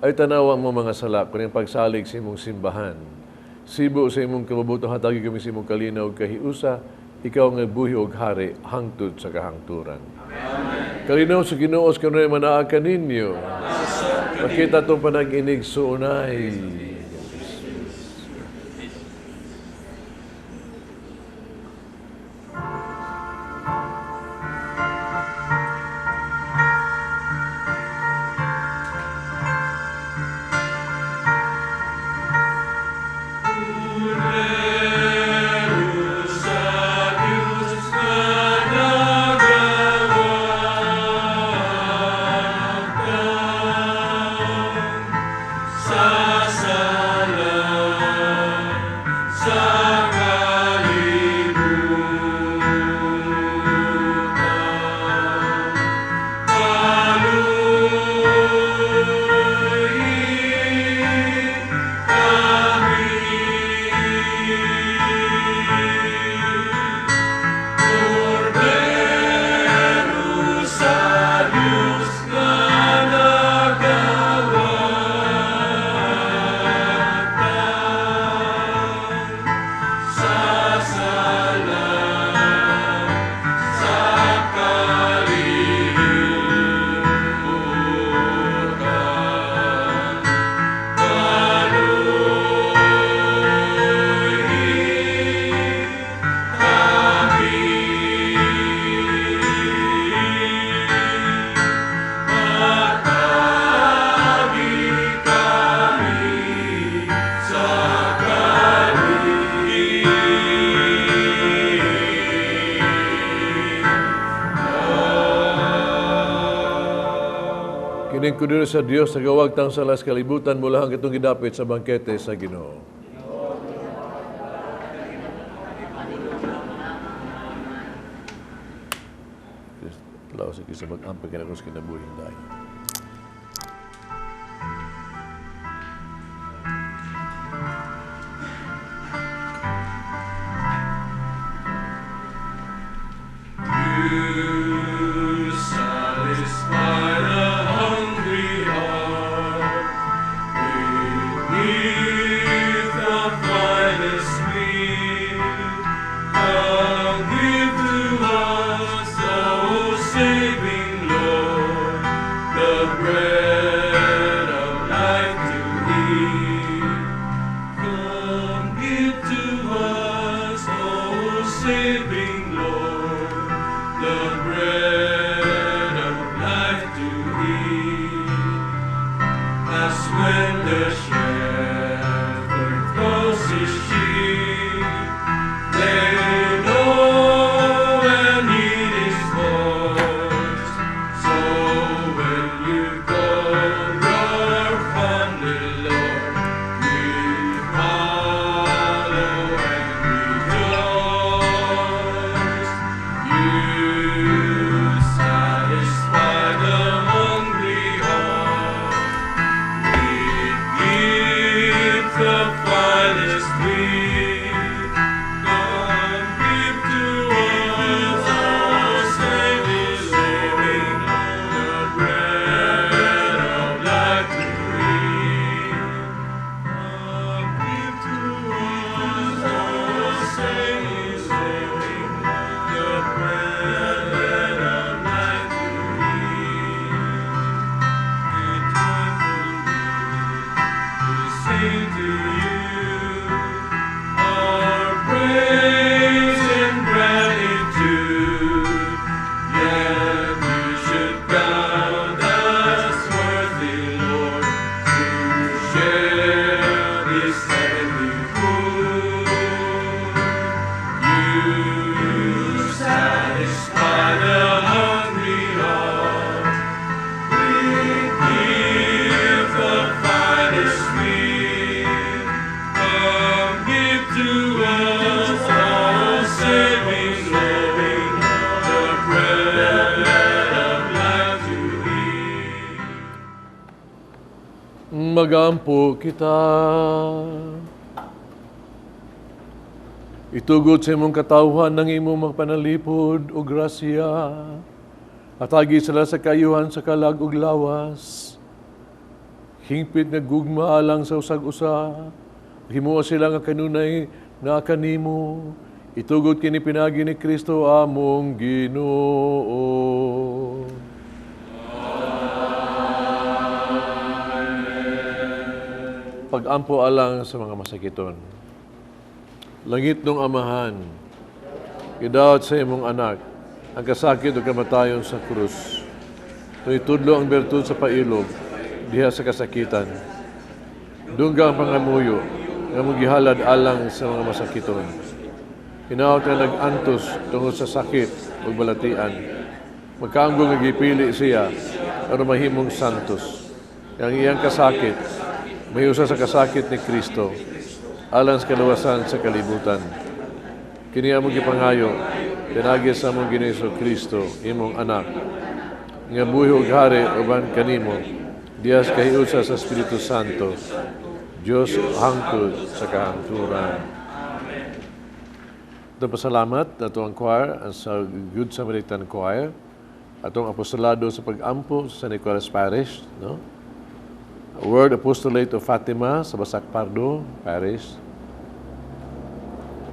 ay tanawa mo mga sala, kung yung pagsalig sa imong simbahan. Sibo sa imong kabubuto, hatagi kami sa imong kalinaw kahiusa, ikaw nga buhi og hari, hangtod sa kahangturan. Amen. Kalinaw sa Ginoos kanunay manaa kaninyo. Makita itong panag-inig suunay. Sa Kining kudir sa Dios sa gawag tang salas kalibutan mula ang itong gidapit sa bangkete sa Ginoo. Laos sa kisa mag-ampay ka na kung sa kinabuhin dahil. You satisfy the hungry heart beneath the finest meat. Come give to us, O saving Lord, the bread of life to eat. Come give to us, O saving Lord, the bread of life to eat. As when the shepherd calls his sheep, they know and heed his voice. So when you call your fondly Lord, we follow and rejoice. You satisfy the hungry heart. We give the finest meat. Come give to us, O saving Lord, the bread of life to eat. Come give to us, O saving Lord, the bread of life to eat. We sing to you our praise and gratitude. Yet you should count us worthy, Lord, to share this heavenly food. You satisfy the hungry heart. We give the finest meat. Come give to us, O saving Lord, the bread of life to eat. Magampo kita. Itugot sa imong katawhan ng imong magpanalipod o grasya. At agi sila sa kayuhan sa kalag ug lawas. Hingpit nga gugma alang sa usag-usa. Himuha sila nga kanunay na kanimo. Itugot kini pinagi ni Kristo among Ginoo. Pag-ampo alang sa mga masakiton. Langit nung amahan, idawat sa imong anak, ang kasakit o kamatayon sa krus. Nung itudlo ang bertud sa pailog, diha sa kasakitan. Dungga ang pangamuyo, nga magihalad alang sa mga masakiton. Hinaot na nag-antos tungod sa sakit o balatian. Magkaanggo nga gipili siya, pero mahimong santos. Ang iyang kasakit, may usa sa kasakit ni Kristo, alang sa kaluwasan sa kalibutan. Kini among gipangayo, pinagi sa among Ginoo Kristo, imong anak, nga buhi ug hari uban kanimo, diyas kahiusa sa Espiritu Santo, Diyos hangtod sa kahangturan. Itong pasalamat na itong choir, sa Good Samaritan Choir, atong apostolado sa pag-ampo sa San Nicolas Parish, no? Word Apostolate of Fatima sa Basak Pardo Parish.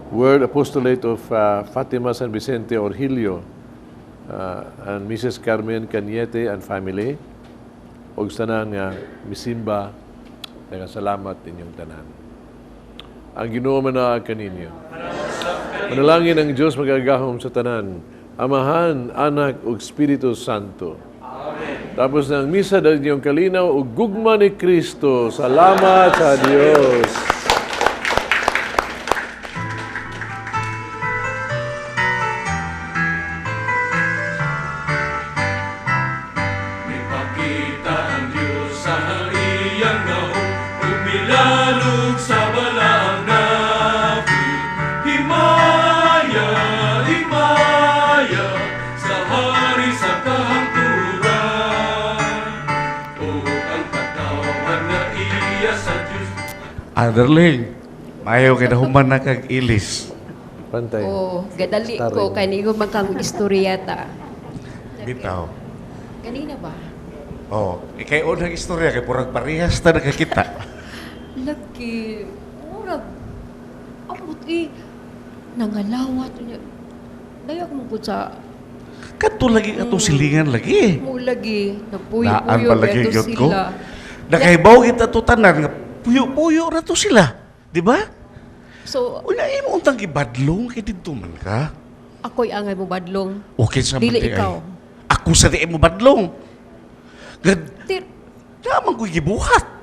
Word Apostolate of Fatima San Vicente Orhilio and Mrs. Carmen Cañete and family. Og tanan nga misimba, nagasalamat inyong tanan. Ang Ginoo manaa kaninyo. Manalangin ang Diyos magagahom sa tanan, Amahan, Anak ug Espiritu Santo. Tapos ng misa dahil niyong kalinaw o gugma ni Kristo. Salamat sa Diyos. Ipakita ang Darling, mayo kay nahuman na kag ilis. Pantay. Oo, gadali Starring. ko kanigo magkang istorya ta. Bitaw. Kanina ba? Ikay unang istorya kay purag parehas ta nakakita. Lagi, murag, amot nangalawat niya. Dayak mo po sa, Kadto lagi atong silingan lagi. mo lagi, Naan nagpuyo-puyo, pa lagi beto gyud ko. sila. Nakahibaw kita to tanan nga puyo-puyo ra to sila, di ba? So, Una imo untang gibadlong kay didto man ka. ako'y angay mo badlong. Okay sa Dili mati ikaw. Ako sa di mo badlong. Gad, Tir, naman ko'y gibuhat.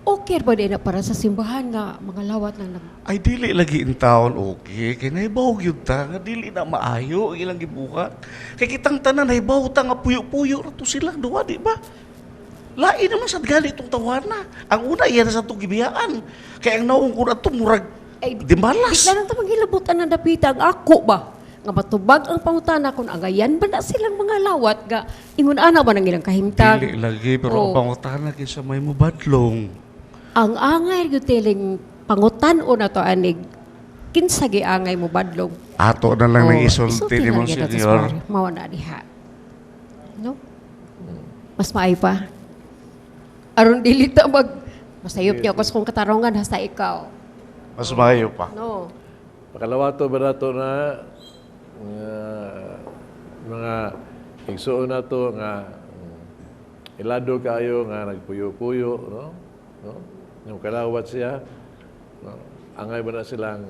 okay ba din na para sa simbahan nga mga lawat na nag... Ay, dili lagi in town, okay. Kaya naibaw yun ta, nga dili na maayo, ilang gibuhat. Kaya kitang tanan, naibaw ta nga puyo-puyo ra to sila, duwa, di ba? Lain naman sa gali itong tawana. Ang una, iyan na sa itong gibiyaan. Kaya ang naong ko na ito, murag, di malas. Di lang tamang hilabutan na dapita ang ako ba? Nga matubag ang pangutana kung agayan ba na silang mga lawat nga ingon ana ba nang ilang kahimtang. Dili lagi, pero Oh. ang pangutana kaysa may mo badlong. Ang angay gutiling pangutan o na to anig kinsa gi angay mo badlong. Ato na lang nang isulti isulti ni lang Monsignor. gyud ato sa pare. Mao na diha. No? Mas maay pa. Aron dili ta mag masayop niya ako sa kong katarungan hasta ikaw. Mas maayo pa. No. Pakalawato ba nato na mga igsuon nato nga ilado kayo nga nagpuyo-puyo, no? No? Yung kalawat siya, no? Angay ba na silang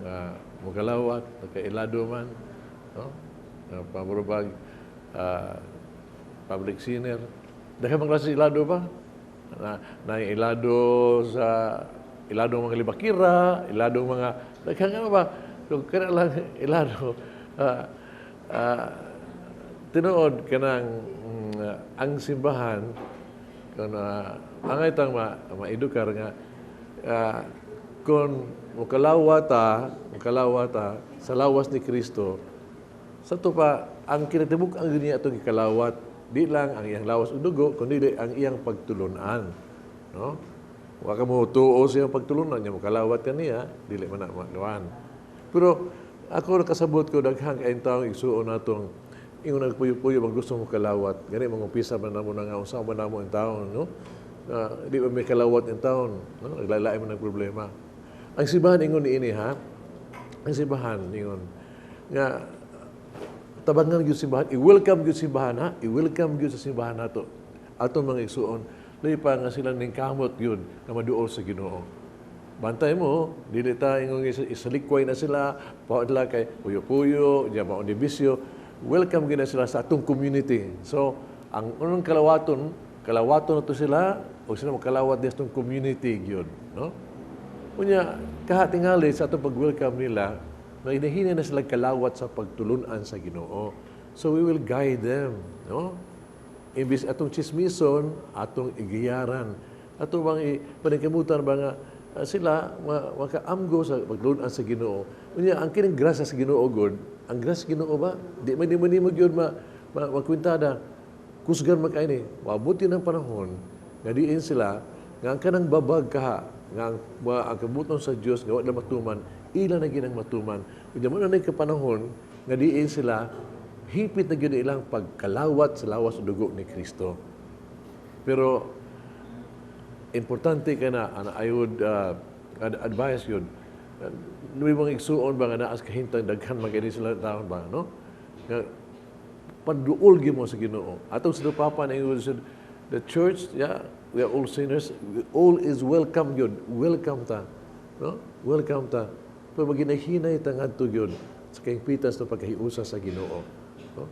mukalawat, nagkailado man, no? Pamurubag, public sinner. Dahil mga klase ilado ba? Na ilado sa iladong mga libakira, iladong mga daghang nga ba? Kung kana lang ilado, tinuod ka ng ang simbahan, kung angay tang maedukar nga, kung mukalawata sa lawas ni Kristo, sa to pa, ang kinatibuk ang niya itong ikalawat, di lang ang iyang lawas o dugo, kundi ang iyang pagtulunan. No? Waka mo tuo siyang pagtulunan niya, mukalawat ka niya, dili man na magawan. Pero ako nakasabot ko, daghang kain taong igsuon natong ingon nagpuyo-puyo, mag gusto mo kalawat. Gani, mag-umpisa man na mo na nga, usama na mo ang taon, no? Di ba may kalawat ang taon, no? Naglalay mo ng problema. Ang simbahan, ingon ni ini, ha? Ang simbahan, ingon, nga, tabangan yung simbahan, i-welcome yung simbahan, ha? I-welcome yung sa simbahan nato. Atong mga igsuon, dahil pa nga silang ningkamot yun, na maduol sa Ginoo. Bantay mo, dili ta ingon isalikway na sila, paadla kay puyo-puyo, diya maon di bisyo. Welcome gina sila sa atong community. So, ang unang kalawaton na to sila, o sila makalawat din sa atong community gyud, no? Unya, kahatingali sa atong pag-welcome nila, na inahina na sila kalawat sa pagtulunan sa Ginoo. So we will guide them, no? Imbis atong chismison, atong igiyaran, atong bang paningkamutan ba nga sila makaamgo sa pagtulunan sa Ginoo. Unya, ang kining grasya sa Ginoo god, ang grasya sa Ginoo ba, di man mo gyud makwintada. Kusgan makaini, wabuti ng panahon nga diin sila nga ang kanang babag kaha nga ang kabuton sa Dios nga wala matuman, ila na ginang matuman. Unya mo na kapanahon nga diin sila hipit na gyud ilang pagkalawat sa lawas o dugo ni Kristo. Pero importante ka na, I would advise yun. May mga igsuon ba nga naas kahintang daghan magani sila taon ba, no? Panduol mo sa Ginoo. Atong sa Papa na the church, yeah, we are all sinners. All is welcome yun. Welcome ta. No? Welcome ta. Pero maginahinay ta ngadto yun sa kaingpitas na pagkahiusa sa Ginoo. No?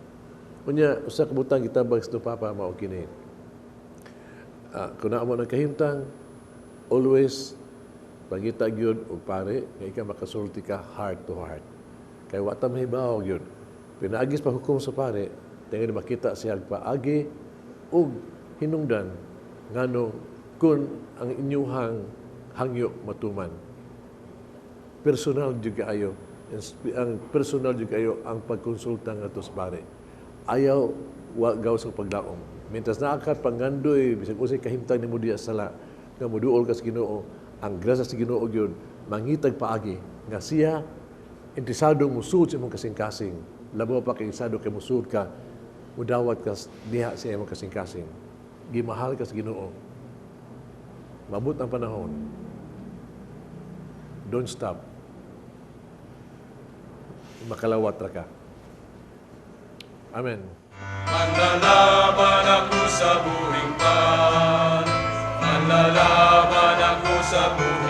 Kunya, usa kabutang gitabag sa Papa mao kini. Kung na mo ng kahimtang, always pangita gyud o pare, nga ikaw makasulti ka heart to heart. Kaya wata mahibaw gyud. Pinaagis pa hukom sa pare, tingin makita siya paagi o hinungdan ngano kung ang inyuhang hangyo matuman. Personal juga ayo. Ang personal juga ayo ang pagkonsulta nga to sa pare. Ayaw gaw sa paglaom. Mintas na akat pangandoy, bisag usay kahimtang ni mo diya sala, nga moduol ka sa Ginoo, ang grasya sa Ginoo gyud mangitag paagi nga siya interesado musud sa imong kasing-kasing. Labo pa kay interesado kay musud ka, mudawat ka diha sa imong kasing-kasing. Gimahal ka sa Ginoo. Mabot ang panahon. Don't stop. Makalawat ra ka. Amen. Manlalaban ako sa buhing pan, manlalaban ako sa buhing